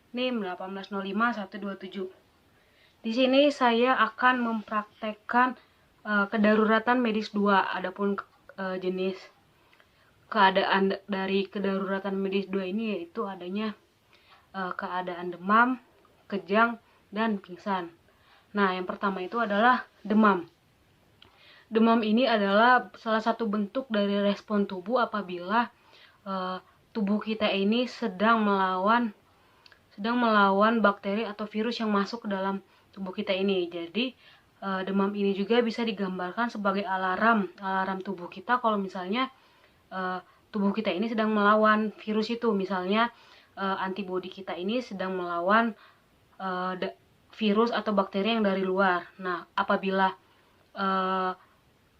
NIM 1805127. Di sini saya akan mempraktekkan kedaruratan medis 2. Adapun jenis keadaan dari kedaruratan medis 2 ini yaitu adanya keadaan demam, kejang, dan pingsan. Nah, yang pertama itu adalah demam. Demam ini adalah salah satu bentuk dari respon tubuh apabila tubuh kita ini sedang melawan bakteri atau virus yang masuk ke dalam tubuh kita ini. Jadi demam ini juga bisa digambarkan sebagai alarm tubuh kita kalau misalnya tubuh kita ini sedang melawan virus itu. Misalnya antibodi kita ini sedang melawan virus atau bakteri yang dari luar. Nah, apabila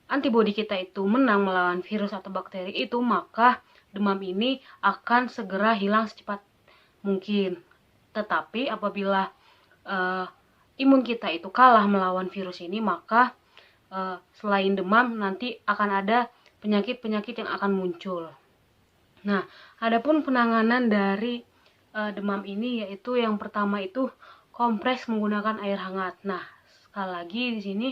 antibodi kita itu menang melawan virus atau bakteri itu, maka demam ini akan segera hilang secepat mungkin. Tetapi apabila imun kita itu kalah melawan virus ini, maka selain demam nanti akan ada penyakit-penyakit yang akan muncul. Nah, adapun penanganan dari demam ini yaitu yang pertama itu kompres menggunakan air hangat. Nah, sekali lagi di sini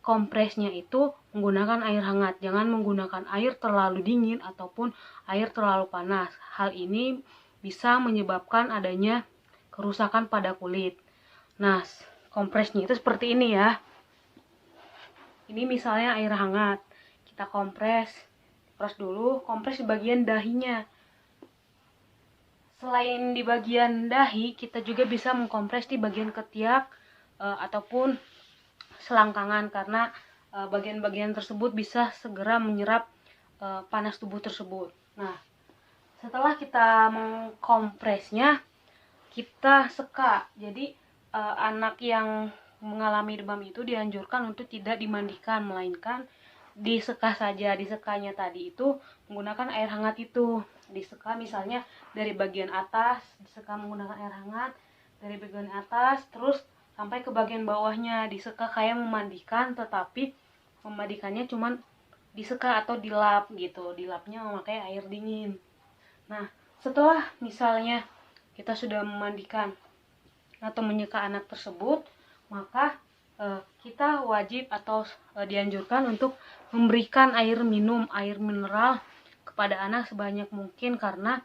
kompresnya itu menggunakan air hangat, jangan menggunakan air terlalu dingin ataupun air terlalu panas. Hal ini bisa menyebabkan adanya kerusakan pada kulit. Nah, kompresnya itu seperti ini ya. Ini misalnya air hangat, kita kompres dulu, kompres di bagian dahinya. Selain di bagian dahi, kita juga bisa mengkompres di bagian ketiak ataupun selangkangan, karena bagian-bagian tersebut bisa segera menyerap panas tubuh tersebut. Nah, setelah kita mengkompresnya, kita seka. Jadi anak yang mengalami demam itu dianjurkan untuk tidak dimandikan, melainkan diseka saja. Disekanya tadi itu menggunakan air hangat itu. Diseka misalnya dari bagian atas, diseka menggunakan air hangat dari bagian atas, terus sampai ke bagian bawahnya diseka kayak memandikan, tetapi memandikannya cuman diseka atau dilap gitu. Dilapnya memakai air dingin. Nah, setelah misalnya kita sudah memandikan atau menyeka anak tersebut, maka kita wajib atau dianjurkan untuk memberikan air minum, air mineral kepada anak sebanyak mungkin, karena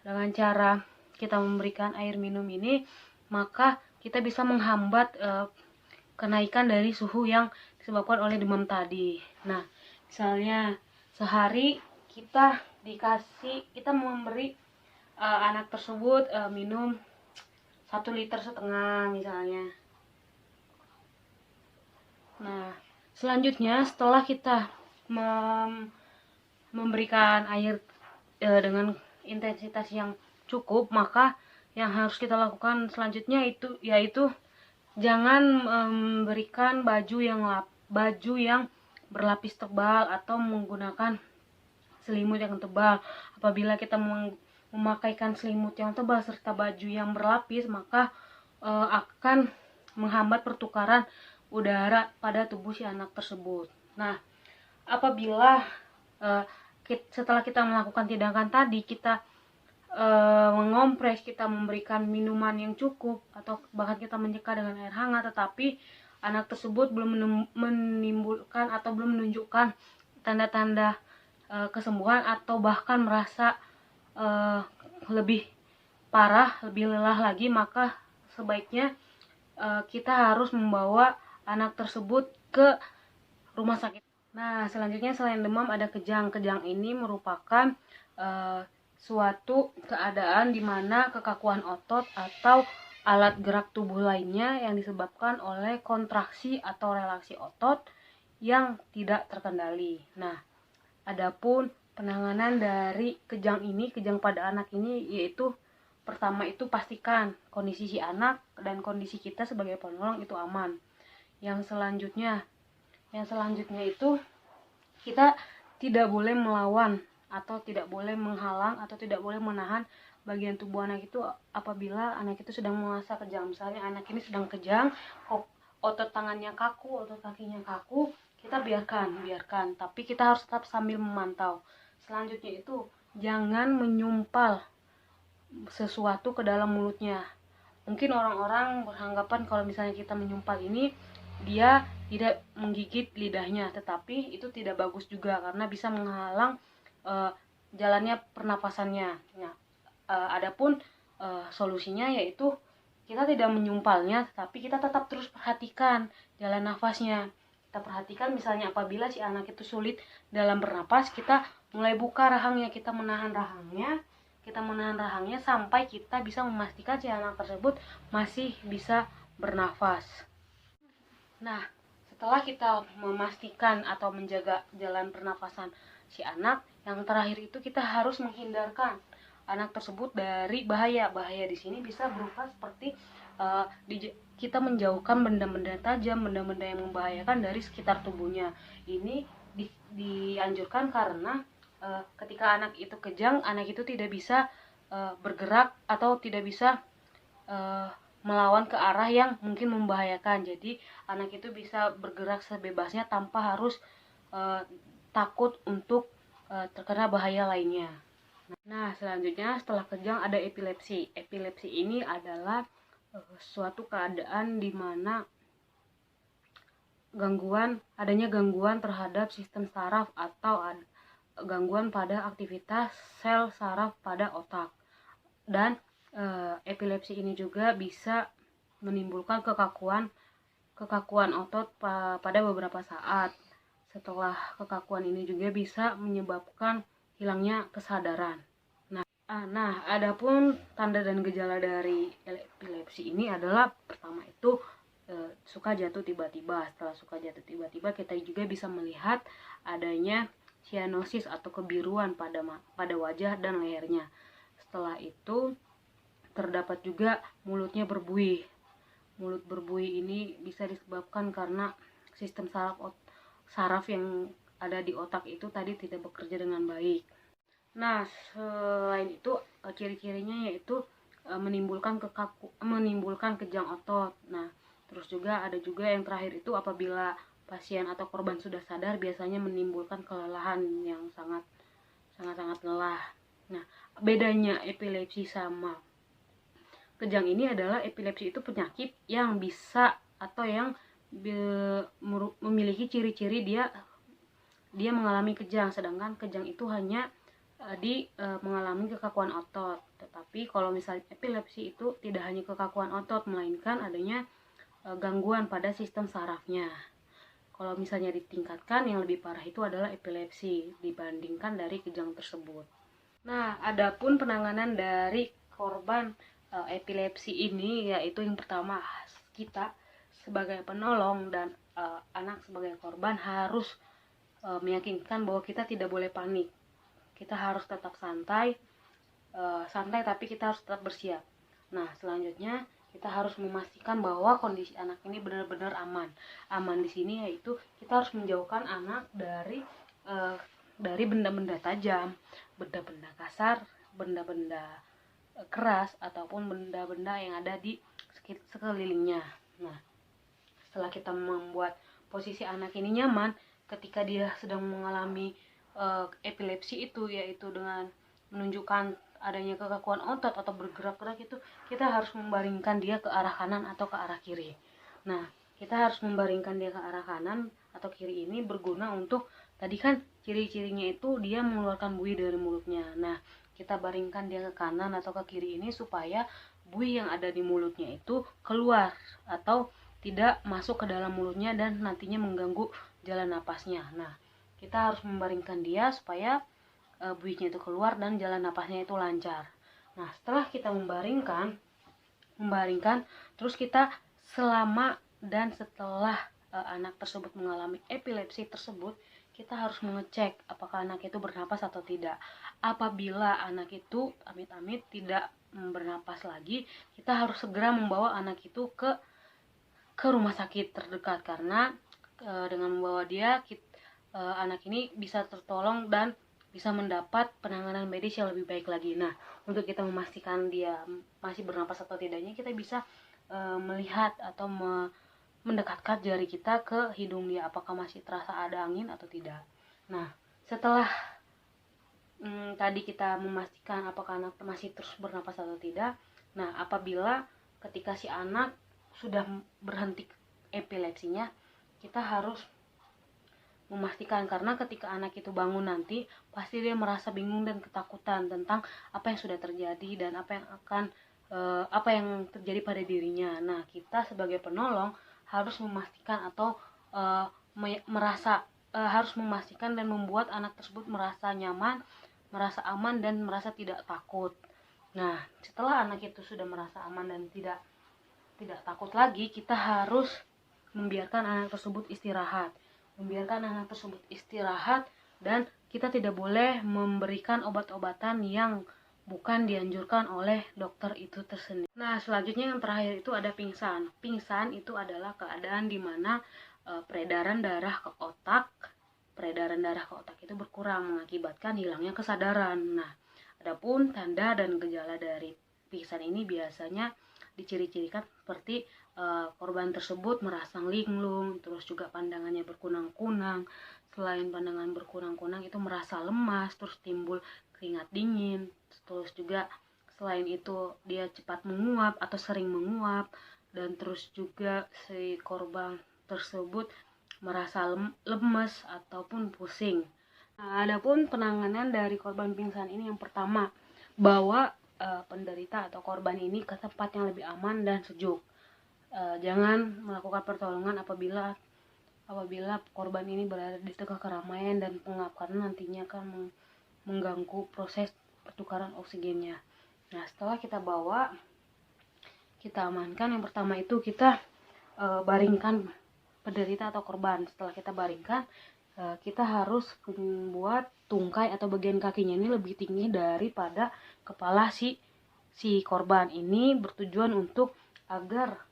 dengan cara kita memberikan air minum ini, maka kita bisa menghambat kenaikan dari suhu yang disebabkan oleh demam tadi. Nah, misalnya sehari kita memberi anak tersebut minum 1,5 liter misalnya. Nah, selanjutnya setelah kita memberikan air dengan intensitas yang cukup, maka yang harus kita lakukan selanjutnya yaitu jangan memberikan baju yang berlapis tebal atau menggunakan selimut yang tebal. Apabila kita memakaikan selimut yang tebal serta baju yang berlapis, maka akan menghambat pertukaran udara pada tubuh si anak tersebut. Nah, apabila setelah kita melakukan tindakan tadi, kita mengompres, kita memberikan minuman yang cukup, atau bahkan kita menyeka dengan air hangat, tetapi anak tersebut belum menimbulkan atau belum menunjukkan tanda-tanda kesembuhan atau bahkan merasa lebih parah, lebih lelah lagi, maka sebaiknya kita harus membawa anak tersebut ke rumah sakit. Nah, selanjutnya selain demam ada kejang. Kejang ini merupakan suatu keadaan di mana kekakuan otot atau alat gerak tubuh lainnya yang disebabkan oleh kontraksi atau relaksi otot yang tidak terkendali. Nah, adapun penanganan dari kejang pada anak ini yaitu pertama itu pastikan kondisi si anak dan kondisi kita sebagai penolong itu aman. Yang selanjutnya itu kita tidak boleh melawan atau tidak boleh menghalang atau tidak boleh menahan bagian tubuh anak itu apabila anak itu sedang merasa kejang. Misalnya anak ini sedang kejang, otot tangannya kaku, otot kakinya kaku, kita biarkan, tapi kita harus tetap sambil memantau. Selanjutnya itu jangan menyumpal sesuatu ke dalam mulutnya. Mungkin orang-orang beranggapan kalau misalnya kita menyumpal ini dia tidak menggigit lidahnya, tetapi itu tidak bagus juga karena bisa menghalang jalannya pernapasannya. Nah, adapun solusinya yaitu kita tidak menyumpalnya, tapi kita tetap terus perhatikan jalan nafasnya. Kita perhatikan misalnya apabila si anak itu sulit dalam bernapas, kita mulai buka rahangnya, kita menahan rahangnya sampai kita bisa memastikan si anak tersebut masih bisa bernafas. Nah, setelah kita memastikan atau menjaga jalan pernapasan si anak, yang terakhir itu kita harus menghindarkan anak tersebut dari bahaya. Bahaya di sini bisa berupa seperti kita menjauhkan benda-benda tajam, benda-benda yang membahayakan dari sekitar tubuhnya. Ini dianjurkan karena ketika anak itu kejang, anak itu tidak bisa bergerak atau tidak bisa melawan ke arah yang mungkin membahayakan. Jadi anak itu bisa bergerak sebebasnya tanpa harus takut untuk terkena bahaya lainnya. Nah, selanjutnya setelah kejang ada epilepsi. Epilepsi ini adalah suatu keadaan di mana adanya gangguan terhadap sistem saraf atau gangguan pada aktivitas sel saraf pada otak. Dan epilepsi ini juga bisa menimbulkan kekakuan otot pada beberapa saat. Setelah kekakuan ini juga bisa menyebabkan hilangnya kesadaran. Nah, adapun tanda dan gejala dari epilepsi ini adalah pertama itu suka jatuh tiba-tiba. Setelah suka jatuh tiba-tiba, kita juga bisa melihat adanya cyanosis atau kebiruan pada wajah dan lehernya. Setelah itu terdapat juga mulutnya berbuih. Mulut berbuih ini bisa disebabkan karena sistem saraf yang ada di otak itu tadi tidak bekerja dengan baik. Nah, selain itu ciri-cirinya yaitu menimbulkan kejang otot. Nah, terus juga ada juga yang terakhir itu apabila pasien atau korban sudah sadar, biasanya menimbulkan kelelahan yang sangat lelah. Nah, bedanya epilepsi sama kejang ini adalah epilepsi itu penyakit yang bisa atau yang memiliki ciri-ciri dia mengalami kejang, sedangkan kejang itu hanya mengalami kekakuan otot. Tetapi kalau misalnya epilepsi itu tidak hanya kekakuan otot, melainkan adanya gangguan pada sistem sarafnya. Kalau misalnya ditingkatkan, yang lebih parah itu adalah epilepsi dibandingkan dari kejang tersebut. Nah, adapun penanganan dari korban epilepsi ini yaitu yang pertama, kita sebagai penolong dan anak sebagai korban harus meyakinkan bahwa kita tidak boleh panik. Kita harus tetap santai tapi kita harus tetap bersiap. Nah, selanjutnya kita harus memastikan bahwa kondisi anak ini benar-benar aman. Aman di sini yaitu kita harus menjauhkan anak dari benda-benda tajam, benda-benda kasar, benda-benda keras ataupun benda-benda yang ada di sekelilingnya. Nah, setelah kita membuat posisi anak ini nyaman ketika dia sedang mengalami epilepsi itu, yaitu dengan menunjukkan adanya kekakuan otot atau bergerak-gerak, itu kita harus membaringkan dia ke arah kanan atau ke arah kiri. Nah, kita harus membaringkan dia ke arah kanan atau kiri ini berguna untuk tadi kan ciri-cirinya itu dia mengeluarkan buih dari mulutnya. Nah, kita baringkan dia ke kanan atau ke kiri ini supaya buih yang ada di mulutnya itu keluar atau tidak masuk ke dalam mulutnya dan nantinya mengganggu jalan napasnya. Nah, kita harus membaringkan dia supaya buihnya itu keluar dan jalan napasnya itu lancar. Nah, setelah kita membaringkan, terus kita selama dan setelah anak tersebut mengalami epilepsi tersebut, kita harus mengecek apakah anak itu bernapas atau tidak. Apabila anak itu amit-amit tidak bernapas lagi, kita harus segera membawa anak itu ke rumah sakit terdekat, karena dengan membawa dia anak ini bisa tertolong dan bisa mendapat penanganan medis yang lebih baik lagi. Nah, untuk kita memastikan dia masih bernapas atau tidaknya, kita bisa melihat atau mendekatkan jari kita ke hidung dia, apakah masih terasa ada angin atau tidak. Nah, setelah tadi kita memastikan apakah anak masih terus bernapas atau tidak. Nah, apabila ketika si anak sudah berhenti epilepsinya, kita harus memastikan, karena ketika anak itu bangun nanti pasti dia merasa bingung dan ketakutan tentang apa yang sudah terjadi dan apa yang terjadi pada dirinya. Nah, kita sebagai penolong harus memastikan atau harus memastikan dan membuat anak tersebut merasa nyaman, merasa aman dan merasa tidak takut. Nah, setelah anak itu sudah merasa aman dan tidak takut lagi, kita harus membiarkan anak tersebut istirahat. Dan kita tidak boleh memberikan obat-obatan yang bukan dianjurkan oleh dokter itu tersendiri. Nah, selanjutnya yang terakhir itu ada pingsan. Pingsan itu adalah keadaan di mana peredaran darah ke otak itu berkurang mengakibatkan hilangnya kesadaran. Nah, adapun tanda dan gejala dari pingsan ini biasanya diciri-cirikan seperti korban tersebut merasa linglung, terus juga pandangannya berkunang-kunang. Selain pandangan berkunang-kunang itu merasa lemas, terus timbul keringat dingin, terus juga selain itu dia cepat menguap atau sering menguap, dan terus juga si korban tersebut merasa lemes ataupun pusing. Nah, adapun penanganan dari korban pingsan ini, yang pertama, bawa penderita atau korban ini ke tempat yang lebih aman dan sejuk. Jangan melakukan pertolongan apabila korban ini berada di tengah keramaian dan pengap, karena nantinya akan mengganggu proses pertukaran oksigennya. Nah, setelah kita bawa, kita amankan, yang pertama itu kita baringkan penderita atau korban. Setelah kita baringkan, kita harus membuat tungkai atau bagian kakinya ini lebih tinggi daripada kepala si korban. Ini bertujuan untuk agar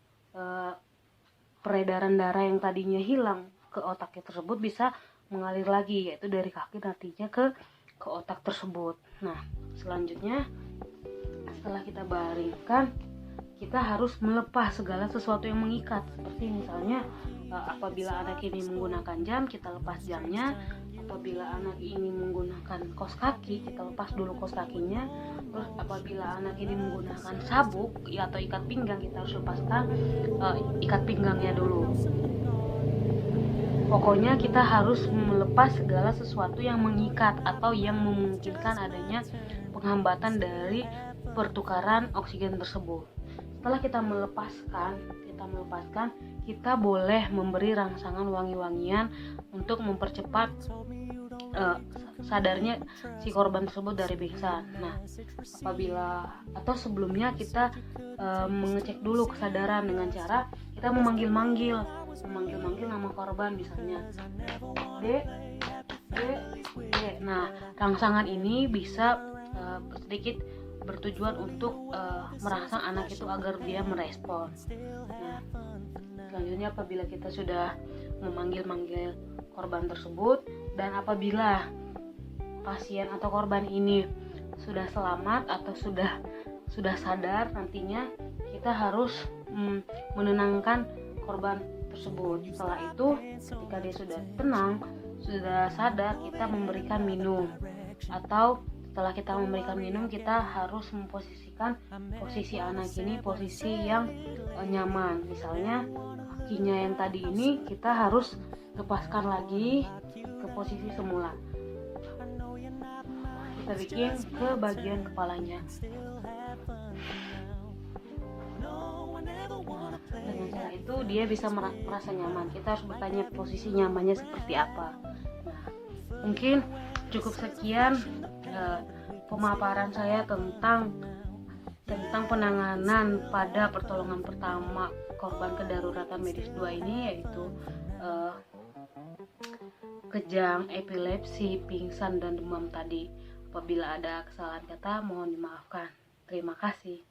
peredaran darah yang tadinya hilang ke otak tersebut bisa mengalir lagi, yaitu dari kaki nantinya ke otak tersebut. Nah, selanjutnya setelah kita baringkan, kita harus melepas segala sesuatu yang mengikat, seperti misalnya apabila anak ini menggunakan jam, kita lepas jamnya. Apabila anak ini menggunakan kaos kaki, kita lepas dulu kaos kakinya. Terus apabila anak ini menggunakan sabuk atau ikat pinggang, kita harus lepaskan ikat pinggangnya dulu. Pokoknya kita harus melepas segala sesuatu yang mengikat atau yang memungkinkan adanya penghambatan dari pertukaran oksigen tersebut. Setelah kita melepaskan, kita boleh memberi rangsangan wangi-wangian untuk mempercepat sadarnya si korban tersebut dari pingsan. Nah, sebelumnya kita mengecek dulu kesadaran dengan cara kita memanggil-manggil nama korban, misalnya D. Nah, rangsangan ini bisa sedikit bertujuan untuk merangsang anak itu agar dia merespon. Nah, selanjutnya apabila kita sudah memanggil korban tersebut, dan apabila pasien atau korban ini sudah selamat atau sudah sadar, nantinya kita harus menenangkan korban tersebut. Setelah itu, ketika dia sudah tenang, sudah sadar, kita memberikan minum. Atau setelah kita memberikan minum, kita harus memposisikan posisi anak ini posisi yang nyaman. Misalnya kakinya yang tadi ini kita harus lepaskan lagi ke posisi semula. Kita bikin ke bagian kepalanya. Dengan cara itu dia bisa merasa nyaman. Kita harus bertanya posisi nyamannya seperti apa. Nah, mungkin cukup sekian pemaparan saya tentang penanganan pada pertolongan pertama korban kedaruratan medis 2 ini, yaitu kejang, epilepsi, pingsan, dan demam tadi. Apabila ada kesalahan kata, mohon dimaafkan. Terima kasih.